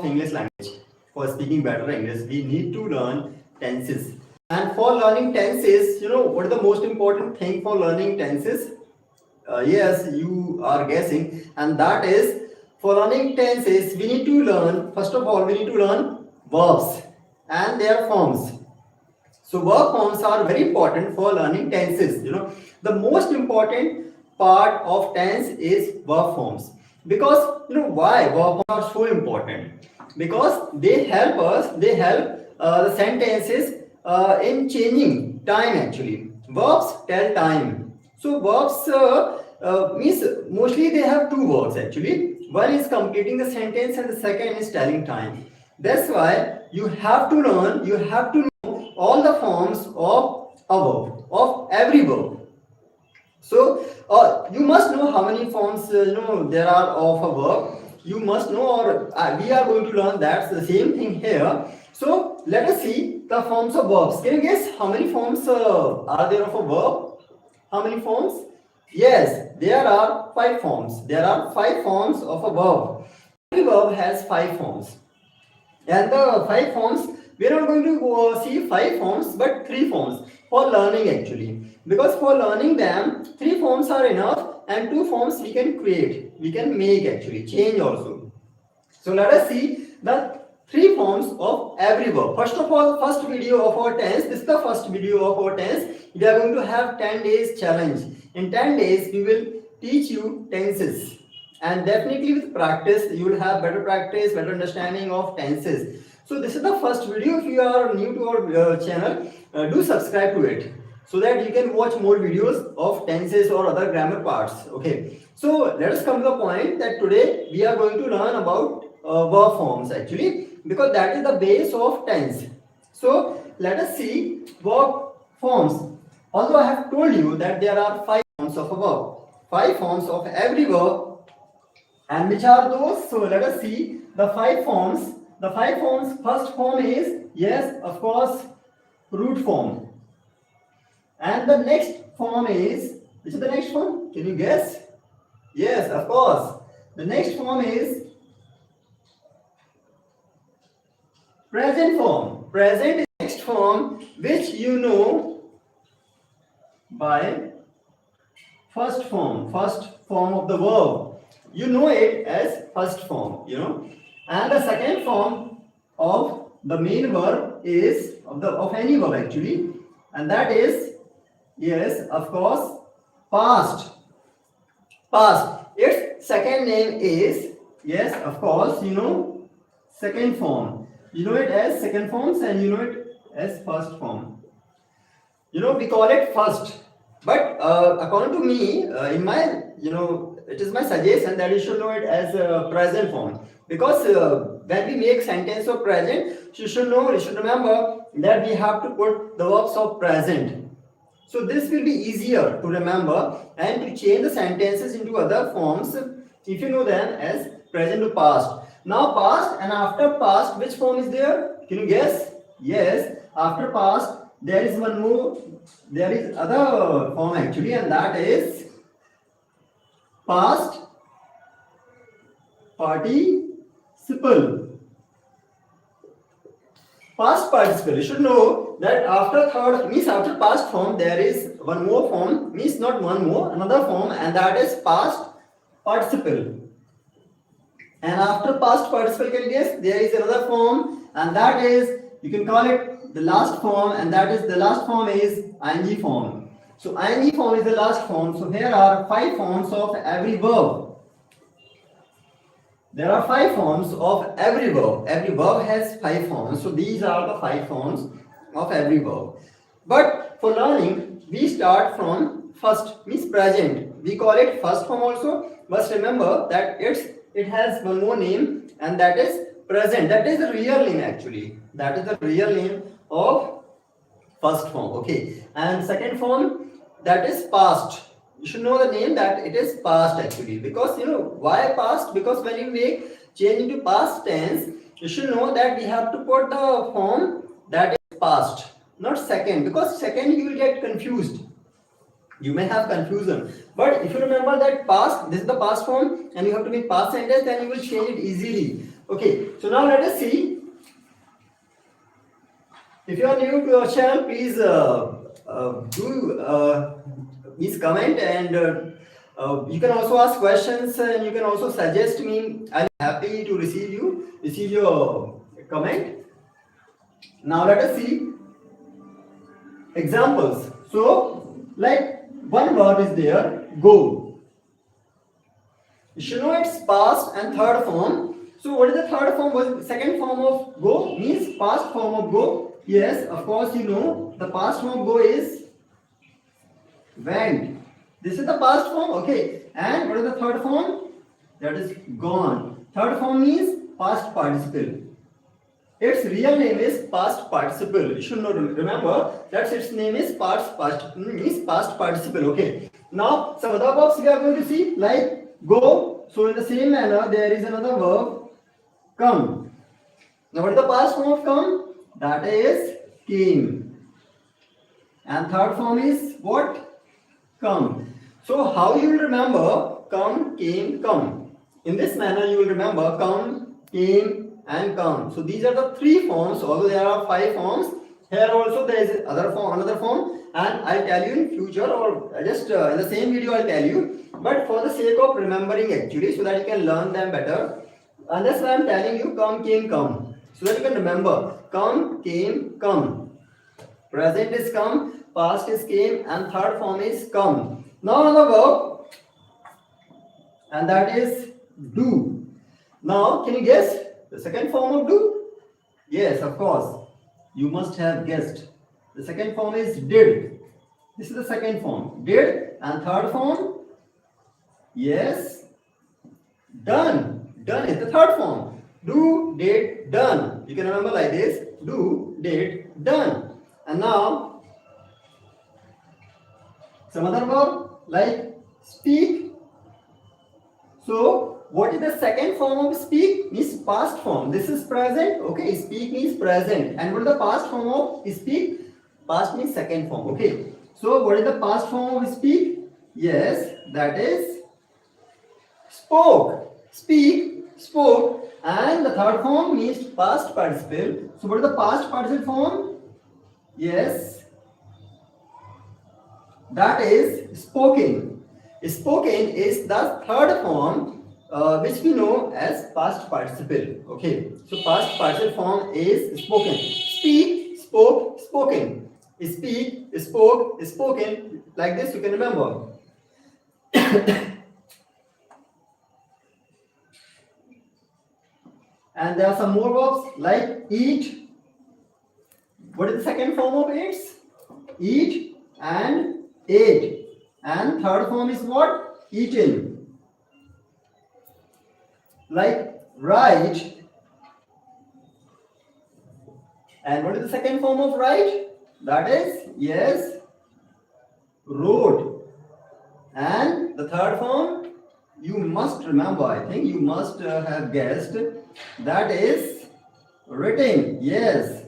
of English language, for speaking better English, we need to learn tenses. And for learning tenses, what is the most important thing for learning tenses? Yes, you are guessing, and that is, for learning tenses, we need to learn, first of all, we need to learn verbs and their forms. So verb forms are very important for learning tenses. The most important part of tense is verb forms. Because why verb forms are so important? Because they help the sentences in changing time actually. Verbs tell time. So verbs means mostly they have two words actually. One is completing the sentence and the second is telling time. That's why you have to know all the forms of a verb, of every verb. So you must know how many forms there are of a verb. You must know, or we are going to learn that's the same thing here. So let us see the forms of verbs. Can you guess how many forms are there of a verb? How many forms? Yes, there are 5 forms. There are 5 forms of a verb. Every verb has 5 forms. And the 5 forms, we are not going to see 5 forms but 3 forms for learning actually. Because for learning them, 3 forms are enough and 2 forms we can create. We can make actually, change also. So let us see the 3 forms of every verb. First of all, first video of our tense. This is the first video of our tense. We are going to have 10 days challenge. In 10 days, we will teach you tenses. And definitely with practice, you will have better practice, better understanding of tenses. So this is the first video. If you are new to our channel, do subscribe to it so that you can watch more videos of tenses or other grammar parts. Okay. So let us come to the point that today we are going to learn about verb forms actually, because that is the base of tense. So let us see verb forms. Although I have told you that there are 5 forms of a verb, 5 forms of every verb. And which are those? So let us see the 5 forms. The 5 forms, first form is, yes, of course, root form. And the next form is, which is the next form? Can you guess? Yes, of course. The next form is present form. Present is the next form, which you know by first form of the verb. You know it as first form, And the second form of the main verb is of any verb actually, and that is, yes, of course, past. Past. Its second name is, yes, of course, second form. You know it as second forms and you know it as first form. We call it first. But according to me, in my, it is my suggestion that you should know it as present form. Because when we make sentence of present, you should remember that we have to put the verbs of present. So this will be easier to remember and to change the sentences into other forms if you know them as present to past. Now past and after past, which form is there? Can you guess? Yes, after past there is one more, there is other form actually, and that is past participle. Past participle. You should know that after past form there is one more form, means not one more, another form, and that is past participle. And after past participle, can you guess? There is another form, and that is, you can call it the last form, and that is, the last form is ing form. So ing form is the last form. So here are 5 forms of every verb. There are 5 forms of every verb. Every verb has 5 forms. So these are the 5 forms of every verb. But for learning, we start from first, means present. We call it first form also. But remember that it has one more name, and that is present. That is the real name actually. That is the real name of first form. Okay. And second form, that is past. You should know the name that it is past actually. Because why past? Because when you make change into past tense, you should know that we have to put the form that is past, not second. Because second you will get confused. You may have confusion. But if you remember that past, this is the past form, and you have to make past sentence, then you will change it easily. Okay, so now let us see. If you are new to our channel, please please comment, and you can also ask questions, and you can also suggest me. I'm happy to receive your comment. Now let us see examples. So, like one word is there, go. You should know its past and third form. So what is the third form? Was second form of go means past form of go. Yes, of course you know the past form of go is went. This is the past form. Okay. And what is the third form? That is gone. Third form means past participle. Its real name is past participle. You should know. Remember that its name is past participle. Okay. Now some other verbs we are going to see like go. So in the same manner there is another verb come. Now what is the past form of come? That is came. And third form is what? Come. So how you will remember come, came, come. In this manner you will remember come, came and come. So these are the three forms, although there are five forms. Here also there is another form, and I'll tell you in future, or just in the same video I'll tell you. But for the sake of remembering actually, so that you can learn them better, and that's why I'm telling you come, came, come. So that you can remember come, came, come. Present is come, past is came, and third form is come. Now another verb, and that is do. Now can you guess the second form of do? Yes, of course. You must have guessed. The second form is did. This is the second form. Did. And third form? Yes. Done. Done is the third form. Do, did, done. You can remember like this. Do, did, done. And now, some other verb like speak. So, what is the second form of speak? Means past form. This is present. Okay, speak means present. And what is the past form of speak? Past means second form. Okay. So, what is the past form of speak? Yes, that is spoke. Speak, spoke. And the third form means past participle. So, what is the past participle form? Yes, that is spoken. Spoken is the third form which we know as past participle. Okay, so past participle form is spoken. Speak, spoke, spoken. Speak, spoke, spoken. Like this you can remember. And there are some more verbs like eat. What is the second form of eats? Eat and ate. And third form is what? Eaten. Like write. And what is the second form of write? That is, yes, wrote. And the third form, you must remember, I think you must have guessed, that is written. Yes.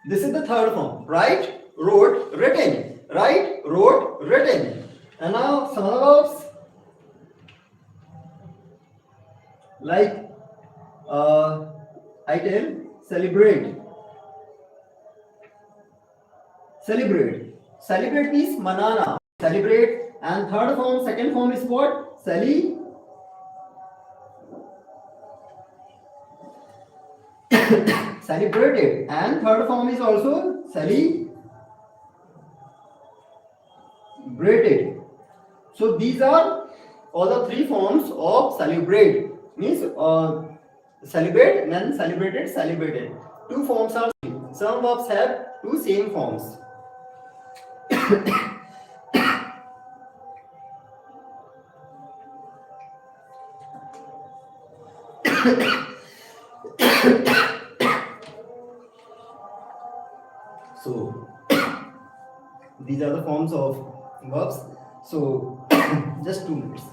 This is the third form. Write, wrote, written. Write, wrote, written. And now some other verbs like I tell celebrate. Celebrate. Celebrate means manana. Celebrate. And third form, second form is what? Celebrated. And third form is also celebrated. So these are all the three forms of celebrate. Means celebrate and then celebrated, celebrated. Two forms are same. Some verbs have two same forms. So these are the forms of verbs. So just 2 minutes.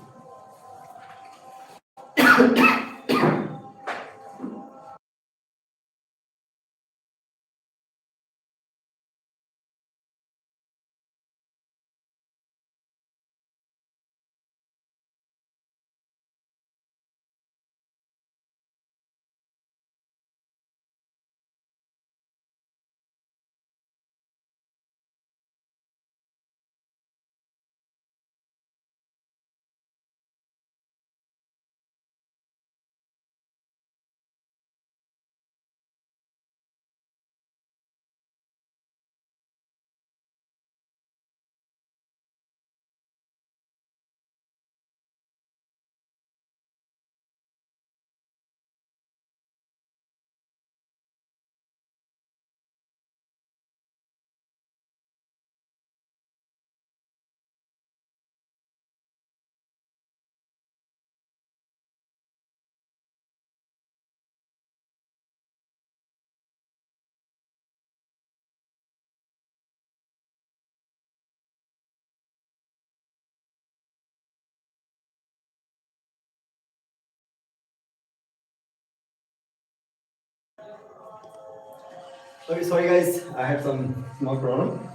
Okay, sorry guys, I had some small problem.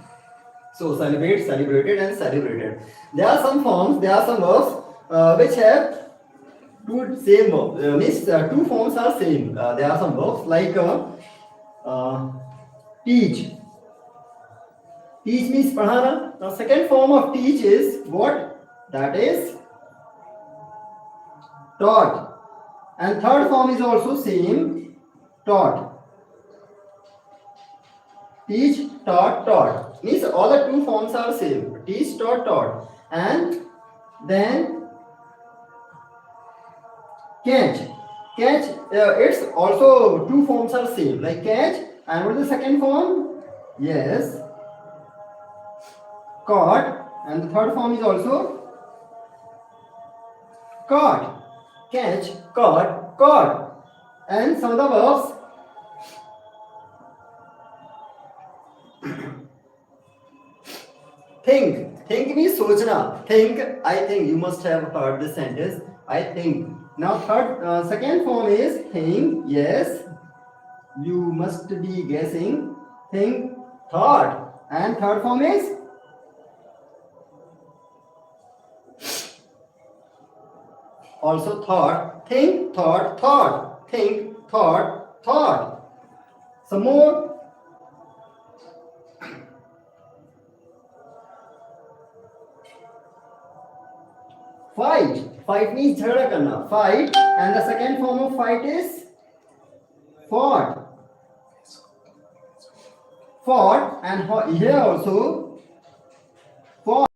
So celebrate, celebrated, and celebrated. There are some forms, there are some verbs which have two same verbs. Means two forms are same. There are some verbs like uh, teach. Teach means padhana. Now second form of teach is what? That is taught. And third form is also same, taught. Teach, taught, taught. Means all the two forms are same. Teach, taught, taught. And then catch. Catch, it's also two forms are same. Like catch, and what is the second form? Yes, caught. And the third form is also caught. Catch, caught, caught. And some of the verbs. Think. Think means sochna. Think. I think. You must have heard this sentence. I think. Now second form is think. Yes. You must be guessing. Think. Thought. And third form is also thought. Think. Thought. Thought. Think. Thought. Thought. Some more. Fight. Fight means jhagda karna. Fight. And the second form of fight is fought. Fought. And here also fought.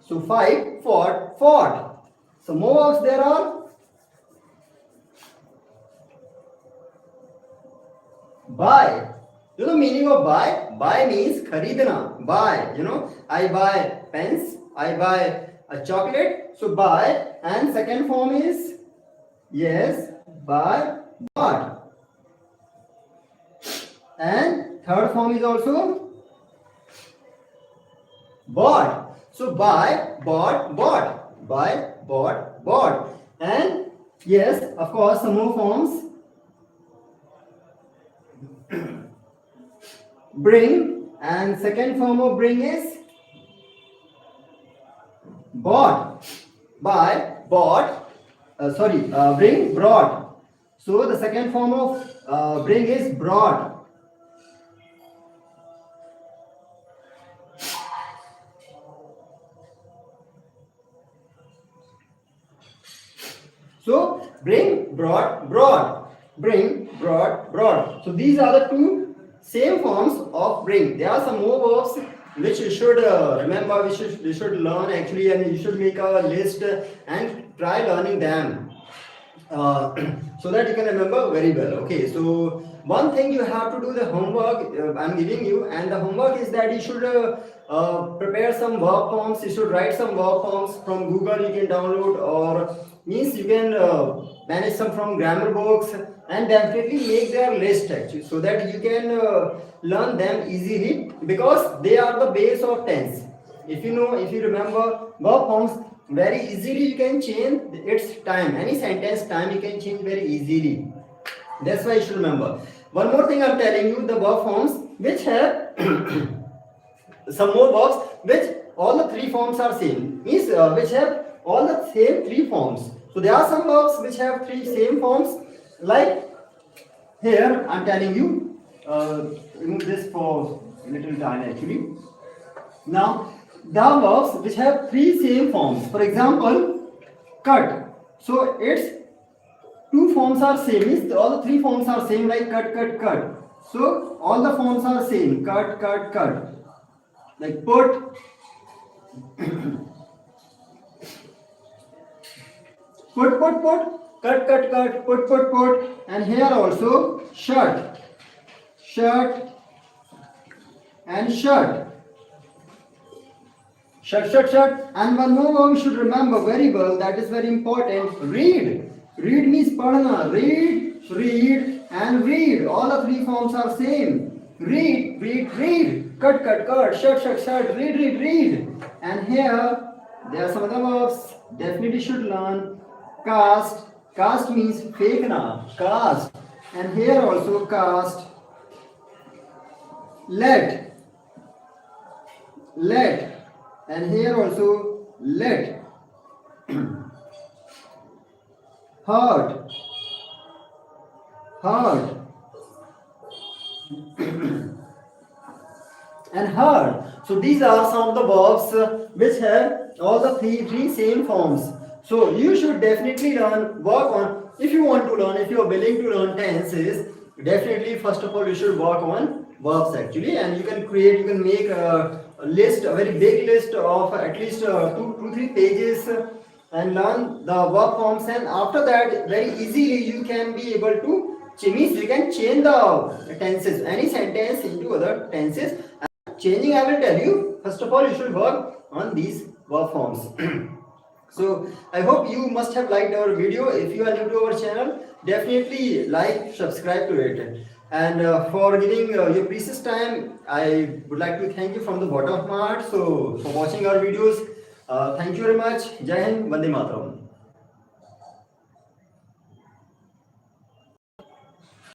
So fight, fought, fought. So more verbs there are. Buy. You know the meaning of buy? Buy means kharidna. Buy. You know, I buy pens. I buy a chocolate. So buy. And second form is yes, buy, bought. And third form is also bought. So buy, bought, bought. Buy, bought, bought. And yes, of course, some more forms. Bring, and second form of bring is bought. Buy, bought, bring, brought. So the second form of bring is brought. So bring, brought, brought. Bring, brought, brought. So these are the two same forms of bring. There are some more verbs which you should remember, you should learn actually, and you should make a list and try learning them so that you can remember very well. Okay, so one thing you have to do the homework I'm giving you, and the homework is that you should prepare some verb forms. You should write some verb forms from Google. You can download, or means you can manage some from grammar books, and definitely make their list actually, so that you can learn them easily, because they are the base of tense. If you remember verb forms very easily, you can change its time, any sentence time you can change very easily. That's why you should remember. One more thing I'm telling you, the verb forms which have some more verbs which all the three forms are same, means which have all the same three forms. So there are some verbs which have three same forms. Like here I'm telling you, remove this for a little time actually. Now the verbs which have three same forms, for example cut, so its two forms are same, means all the three forms are same, like cut, cut, cut. So all the forms are same, cut, cut, cut. Like put, put, cut, cut, cut, put. And here also shut, shut, and shut. Shut. And one more one we should remember very well, that is very important. Read. Read means padhana. Read, and read. All the three forms are same. Read. Cut, shut. Read. And here there are some other verbs definitely should learn. Cast means fekna. Cast. and here also cast, let, and here also let, heard, and heard. So these are some of the verbs which have all the three same forms. So you should definitely work on, if you want to learn, if you are willing to learn tenses, definitely first of all you should work on verbs actually, and you can make a list, a very big list of at least 2 to 3 pages and learn the verb forms, and after that very easily you can be able to change, you can change the tenses, any sentence into other tenses. Changing, I will tell you, first of all you should work on these verb forms. So I hope you must have liked our video. If you are new to our channel, definitely like, subscribe to it, and for giving your precious time, I would like to thank you from the bottom of my heart. So for watching our videos, thank you very much. Jai Hind, Vande Matram.